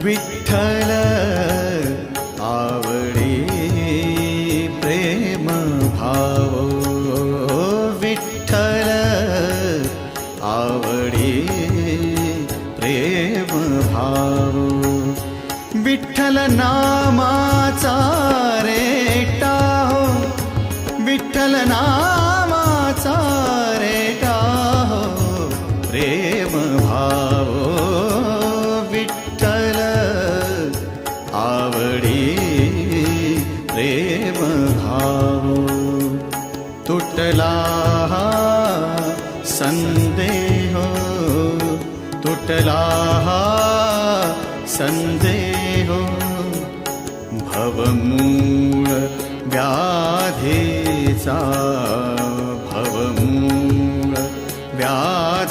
विठ्ठल आवडी प्रेम भाव, विठ्ठल आवडी प्रेम भाव, विठ्ठल नामाचा रेटा हो, विठ्ठल नामाचा रेटा हो प्रेम भाव, विठ्ठल आवडी प्रेम भाव. तुटला संदेह, तुटला संदेह, भवमूळ व्याधीचा